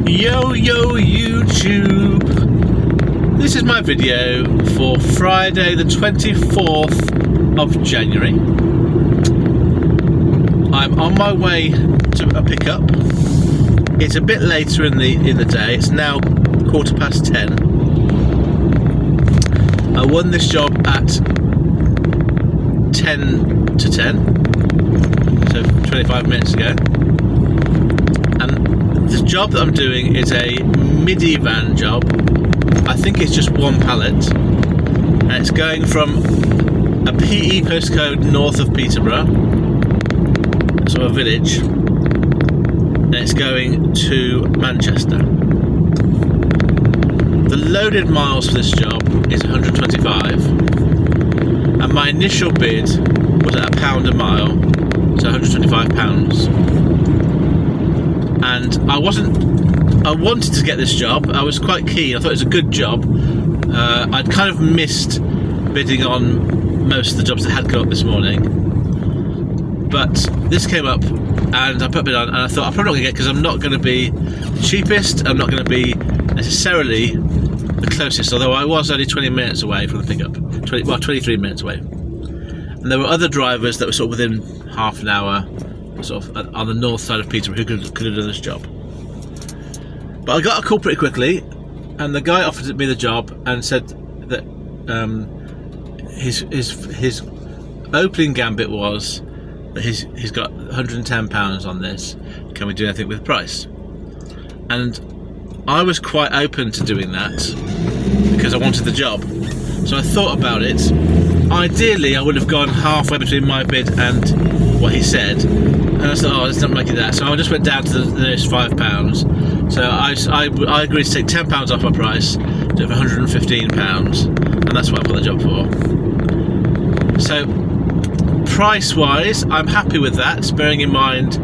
Yo YouTube! This is my video for Friday the 24th of January. I'm on my way to a pickup. It's a bit later in the day. It's now 10:15. I won this job at 10 to 10, so 25 minutes ago. The job that I'm doing is a midi van job. I think it's just one pallet, and it's going from a PE postcode north of Peterborough, sort of a village, and it's going to Manchester. The loaded miles for this job is 125, and my initial bid was at £1 a mile, so £125. And I wanted to get this job. I was quite keen. I thought it was a good job. I'd kind of missed bidding on most of the jobs that had come up this morning, but this came up and I put a bid on, and I thought I'm probably not going to get, because I'm not going to be the cheapest, I'm not going to be necessarily the closest, although I was only 20 minutes away from the pickup, 23 minutes away, and there were other drivers that were sort of within half an hour, sort of on the north side of Peterborough, who could have done this job. But I got a call pretty quickly, and the guy offered me the job and said that his opening gambit was that he's got £110 on this. Can we do anything with the price? And I was quite open to doing that because I wanted the job. So I thought about it. Ideally, I would have gone halfway between my bid and what he said, and I thought, let's not make it that. So I just went down to the nearest £5. So I agreed to take £10 off my price, do it for £115, and that's what I got the job for. So price-wise, I'm happy with that. Bearing in mind,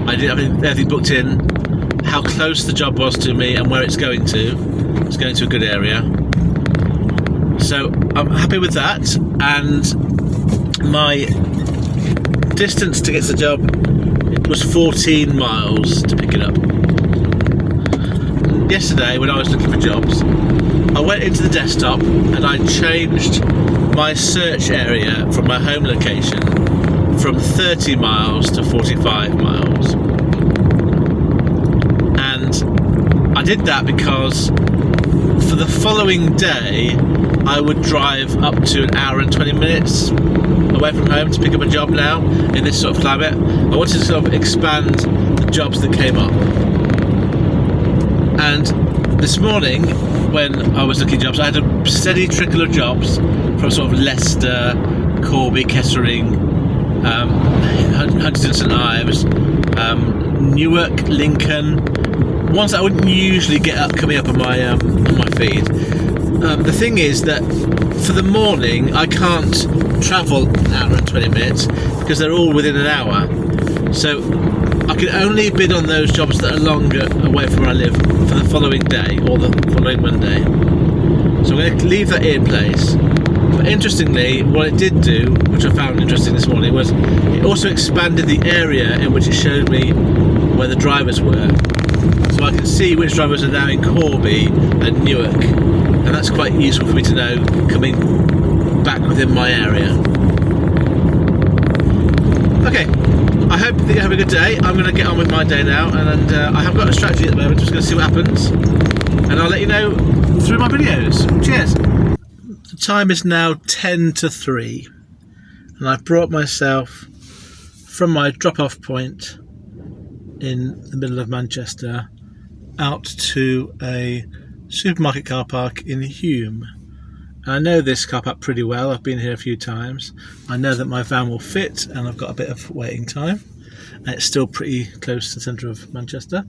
I didn't have everything booked in, how close the job was to me, and where it's going to. It's going to a good area. So I'm happy with that, and my distance to get to the job was 14 miles to pick it up. Yesterday, when I was looking for jobs, I went into the desktop and I changed my search area from my home location from 30 miles to 45 miles. And I did that because for the following day I would drive up to an hour and 20 minutes away from home to pick up a job now in this sort of climate. I wanted to sort of expand the jobs that came up. And this morning when I was looking at jobs, I had a steady trickle of jobs from sort of Leicester, Corby, Kettering, Huntingdon St Ives, Newark, Lincoln, ones that I wouldn't usually get up coming up on my feed. The thing is that for the morning I can't travel an hour and 20 minutes because they're all within an hour, so I can only bid on those jobs that are longer away from where I live for the following day or the following Monday. So I'm going to leave that in place. But interestingly, what it did do, which I found interesting this morning, was it also expanded the area in which it showed me where the drivers were. So I can see which drivers are now in Corby and Newark, and that's quite useful for me to know coming back within my area. Okay, I hope that you have a good day. I'm going to get on with my day now, and I have got a strategy at the moment. Just going to see what happens, and I'll let you know through my videos. Cheers. The time is now 10 to 3, and I've brought myself from my drop-off point in the middle of Manchester out to a supermarket car park in Hume. And I know this car park pretty well. I've been here a few times. I know that my van will fit, and I've got a bit of waiting time, and it's still pretty close to the centre of Manchester.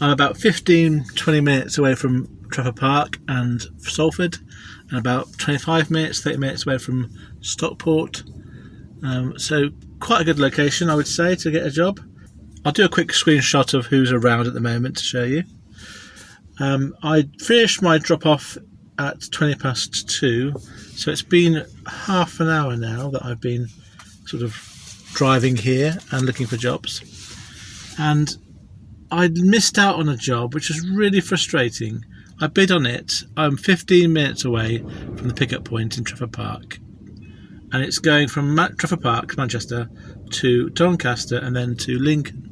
I'm about 15-20 minutes away from Trafford Park and Salford, and about 25 minutes, 30 minutes away from Stockport. So quite a good location, I would say, to get a job. I'll do a quick screenshot of who's around at the moment to show you. I finished my drop-off at 2:20, so it's been half an hour now that I've been sort of driving here and looking for jobs. And I'd missed out on a job, which was really frustrating. I bid on it. I'm 15 minutes away from the pickup point in Trafford Park. And it's going from Trafford Park, Manchester, to Doncaster and then to Lincoln.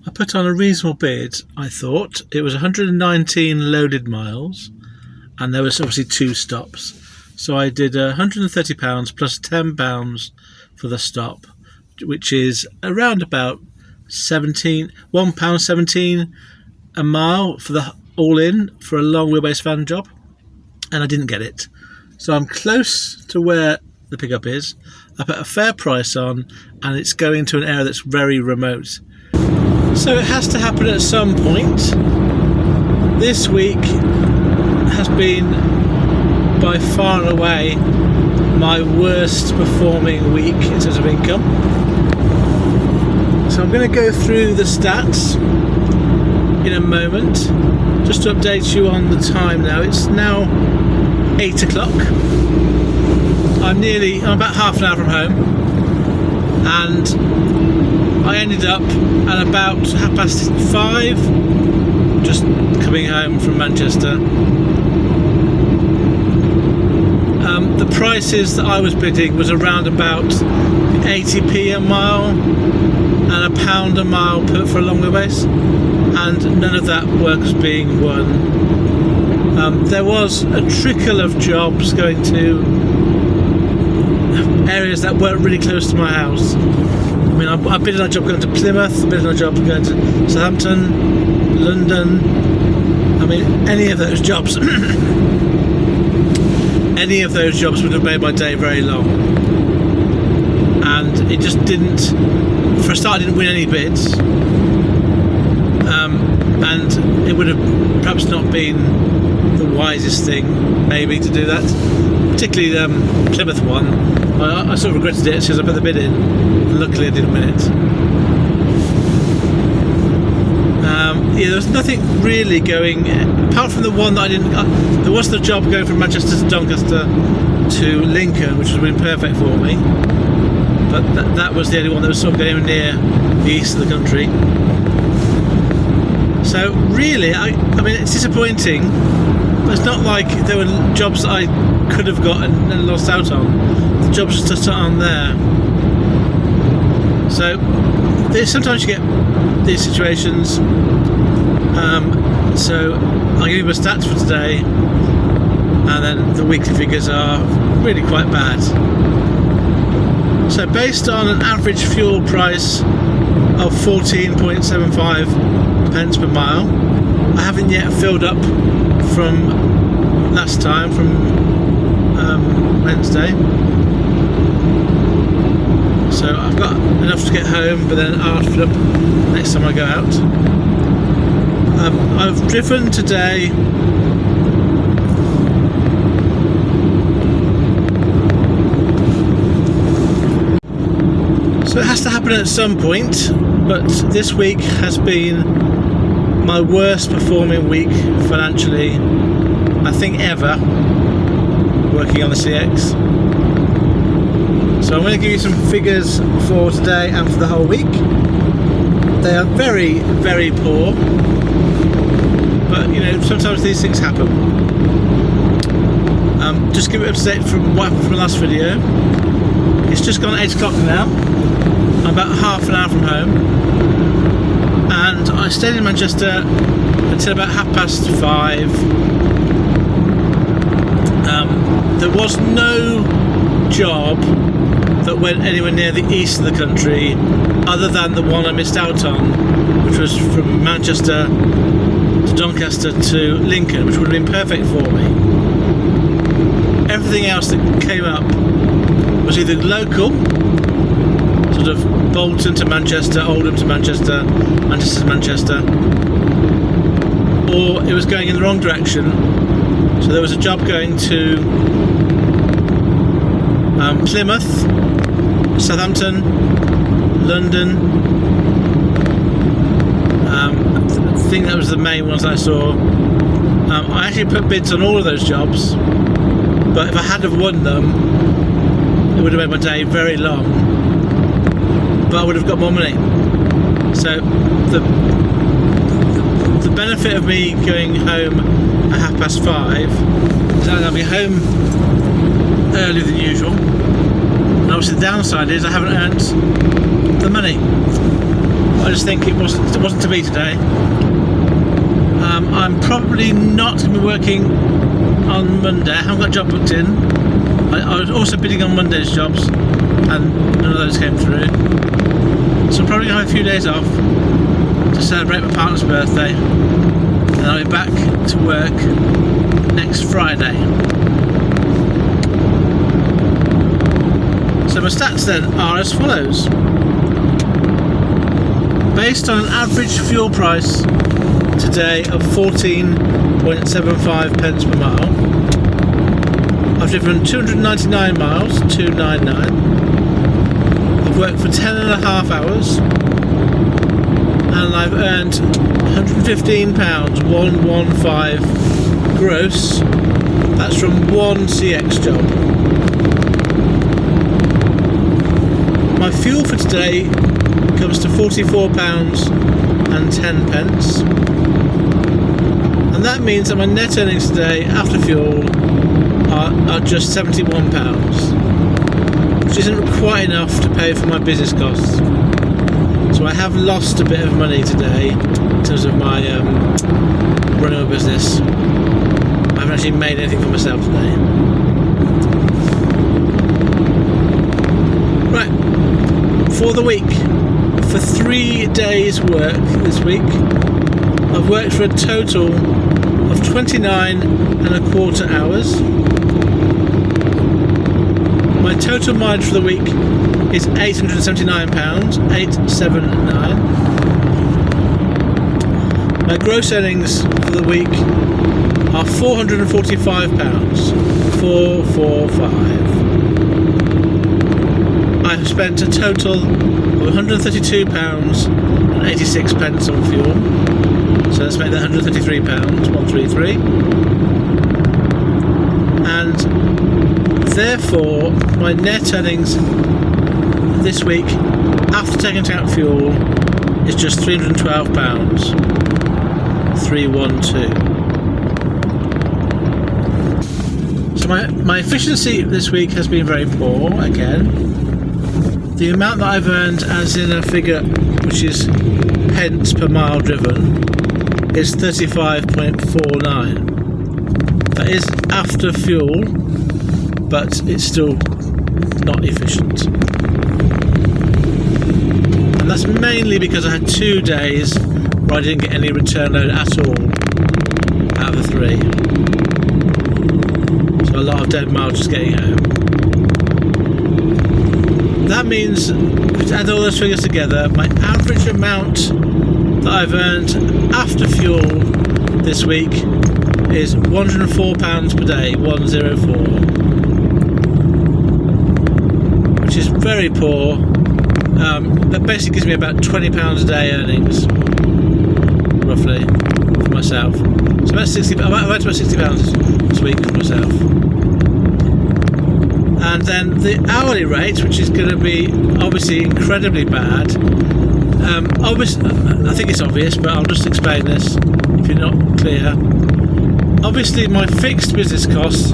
I put on a reasonable bid, I thought. It was 119 loaded miles, and there was obviously 2 stops. So I did £130 plus £10 for the stop, which is around about £1.17 a mile for the all-in for a long wheelbase van job, and I didn't get it. So I'm close to where the pickup is. I put a fair price on, and it's going to an area that's very remote. So it has to happen at some point. This week has been by far and away my worst performing week in terms of income. So I'm going to go through the stats in a moment, just to update you on the time now. It's now 8 o'clock. I'm about half an hour from home, and I ended up at about 5:30, just coming home from Manchester. The prices that I was bidding was around about 80p a mile and £1 a mile for a long wheelbase, and none of that work was being won. There was a trickle of jobs going to areas that weren't really close to my house. I mean, I bid on a job going to Plymouth, I bid on a job going to Southampton, London. I mean, any of those jobs would have made my day very long. And it just didn't, for a start, I didn't win any bids. And it would have perhaps not been the wisest thing, maybe, to do that. Particularly the Plymouth one. I sort of regretted it because I put the bid in, and luckily I didn't win it. There was nothing really going, apart from the one that I didn't. There was the job going from Manchester to Doncaster to Lincoln, which would have been perfect for me. But that was the only one that was sort of going near the east of the country. So really, I mean, it's disappointing. But it's not like there were jobs that I could have got and lost out on. The jobs just aren't there. So sometimes you get these situations. So I'll give you my stats for today, and then the weekly figures are really quite bad. So based on an average fuel price of 14.75 pence per mile, I haven't yet filled up from last time, from Wednesday. So I've got enough to get home, but then I'll fill up next time I go out. I've driven today so it has to happen at some point, but this week has been my worst performing week financially, I think, ever, working on the CX. So I'm going to give you some figures for today and for the whole week. They are very, very poor, but you know, sometimes these things happen. Just give it up to date from what happened from the last video. It's just gone 8 o'clock now. I'm about half an hour from home, and I stayed in Manchester until about 5:30. There was no job that went anywhere near the east of the country other than the one I missed out on, which was from Manchester to Doncaster to Lincoln, which would have been perfect for me. Everything else that came up was either local, sort of Bolton to Manchester, Oldham to Manchester, Manchester to Manchester, or it was going in the wrong direction. So there was a job going to Plymouth, Southampton, London. I think that was the main ones I saw. I actually put bids on all of those jobs, but if I had have won them, it would have made my day very long, but I would have got more money. So the the benefit of me going home at 5:30 is that I'll be home earlier than usual. And obviously the downside is I haven't earned the money. I just think it wasn't to be today. I'm probably not going to be working on Monday. I haven't got a job booked in. I was also bidding on Monday's jobs and none of those came through. So I'm probably going to have a few days off to celebrate my partner's birthday, and I'll be back to work next Friday. So my stats then are as follows. Based on an average fuel price today of 14.75 pence per mile, I've driven 299 miles, 299. I've worked for 10.5 hours, and I've earned £115, 115 gross. That's from one CX job. My fuel for today comes to £44.10, and that means that my net earnings today after fuel are just £71, which isn't quite enough to pay for my business costs. So I have lost a bit of money today in terms of my running a business. I haven't actually made anything for myself today. Right, for the week, for 3 days work this week, I've worked for a total of 29.25 hours. My total mileage for the week is £879, 879. My gross earnings for the week are £445, 445. I've spent a total of £132.86 on fuel, so let's make that £133, 133. And therefore my net earnings this week after taking into account fuel is just £312, 312. So my efficiency this week has been very poor again. The amount that I've earned as in a figure which is pence per mile driven is 35.49. That is after fuel, but it's still not efficient. And that's mainly because I had 2 days where I didn't get any return load at all out of the 3. So a lot of dead miles just getting home. That means, to add all those figures together, my average amount that I've earned after fuel this week is £104 per day, 104. Which is very poor. That basically gives me about £20 a day earnings, roughly, for myself. So about 60. I've earned about £60 this week for myself. And then the hourly rate, which is going to be obviously incredibly bad. Obviously, I think it's obvious, but I'll just explain this if you're not clear. Obviously, my fixed business costs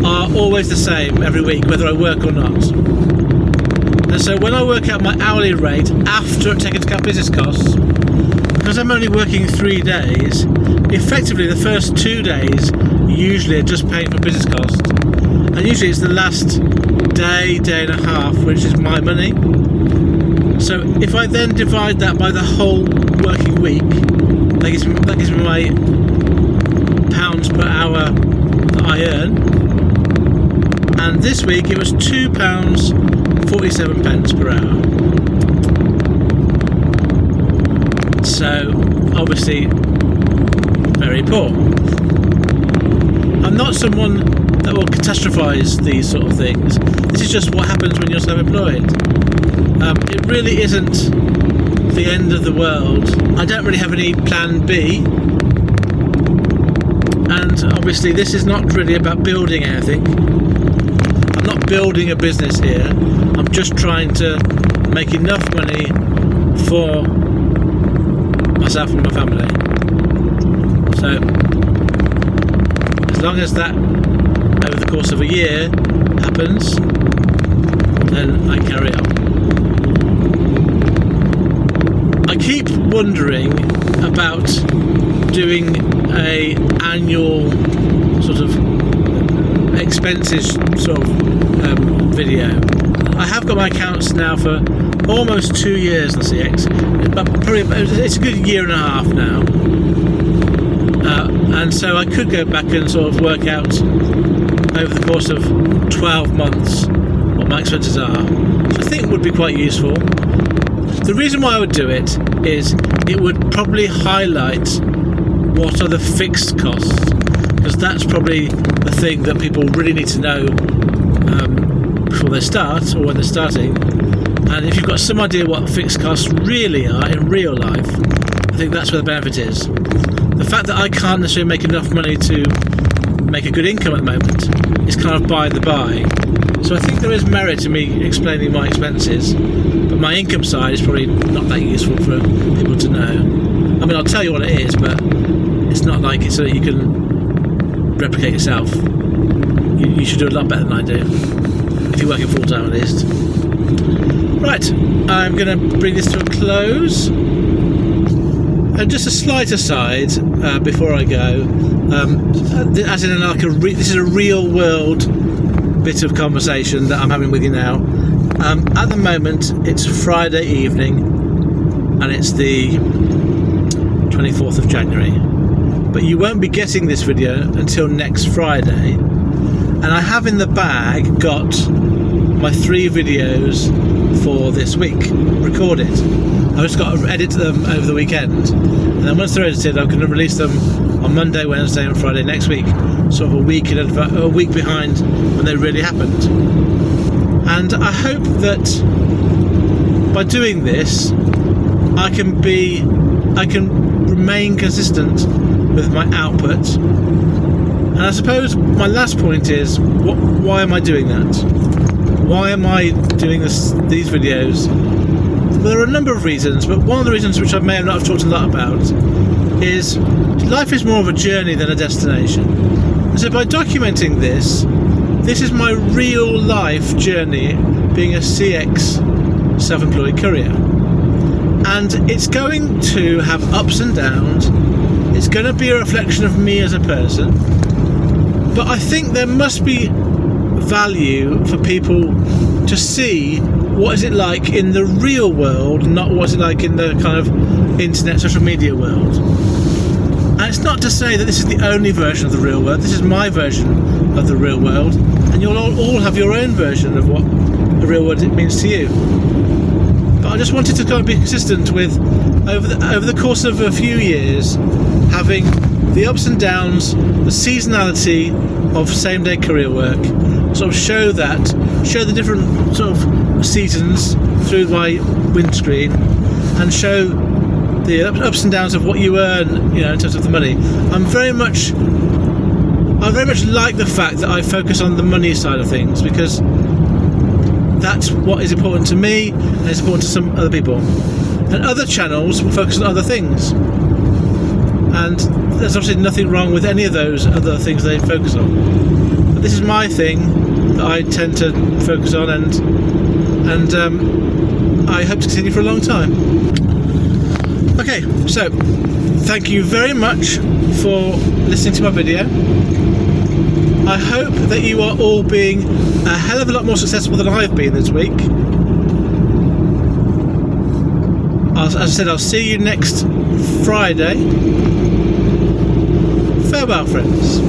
are always the same every week, whether I work or not. And so when I work out my hourly rate after taking into account business costs, because I'm only working 3 days, effectively the first 2 days usually are just paying for business costs. And usually it's the last day, day and a half, which is my money. So if I then divide that by the whole working week, that gives me my pounds per hour that I earn. And this week it was £2.47 per hour. So obviously very poor. I'm not someone that will catastrophise these sort of things. This is just what happens when you're self-employed. It really isn't the end of the world. I don't really have any plan B, and obviously this is not really about building anything. I'm not building a business here. I'm just trying to make enough money for myself and my family. long as that over the course of a year happens, then I carry on. I keep wondering about doing a annual sort of expenses sort of video. I have got my accounts now for almost 2 years on CX, but probably it's a good year and a half now. And so I could go back and sort of work out over the course of 12 months what my expenses are, which I think would be quite useful. The reason why I would do it is it would probably highlight what are the fixed costs, because that's probably the thing that people really need to know before they start or when they're starting. And if you've got some idea what fixed costs really are in real life, I think that's where the benefit is. The fact that I can't necessarily make enough money to make a good income at the moment is kind of by the by. So I think there is merit in me explaining my expenses, but my income side is probably not that useful for people to know. I mean, I'll tell you what it is, but it's not like it's so that you can replicate yourself. You should do a lot better than I do, if you're working full time at least. Right, I'm going to bring this to a close. And just a slight aside before I go, as in this is a real world bit of conversation that I'm having with you now. At the moment, it's Friday evening, and it's the 24th of January. But you won't be getting this video until next Friday. And I have in the bag got my 3 videos for this week recorded. I've just got to edit them over the weekend, and then once they're edited, I'm going to release them on Monday, Wednesday and Friday next week, sort of a week behind when they really happened. And I hope that by doing this I can remain consistent with my output. And I suppose my last point is, why am I doing that? Why am I doing these videos? Well, there are a number of reasons, but one of the reasons which I may not have talked a lot about is life is more of a journey than a destination. And so by documenting this is my real life journey being a CX self-employed courier. And it's going to have ups and downs. It's going to be a reflection of me as a person. But I think there must be value for people to see what is it like in the real world, not what's it like in the kind of internet social media world. And it's not to say that this is the only version of the real world. This is my version of the real world, and you'll all have your own version of what the real world means to you. But I just wanted to kind of be consistent with, over the course of a few years, having the ups and downs, the seasonality of same-day courier work, sort of show the different sort of seasons through my windscreen, and show the ups and downs of what you earn, in terms of the money. I very much like the fact that I focus on the money side of things, because that's what is important to me and is important to some other people. And other channels will focus on other things, and there's obviously nothing wrong with any of those other things they focus on. But this is my thing that I tend to focus on, and I hope to continue for a long time. Okay, so thank you very much for listening to my video. I hope that you are all being a hell of a lot more successful than I've been this week. As I said, I'll see you next Friday. Farewell, friends.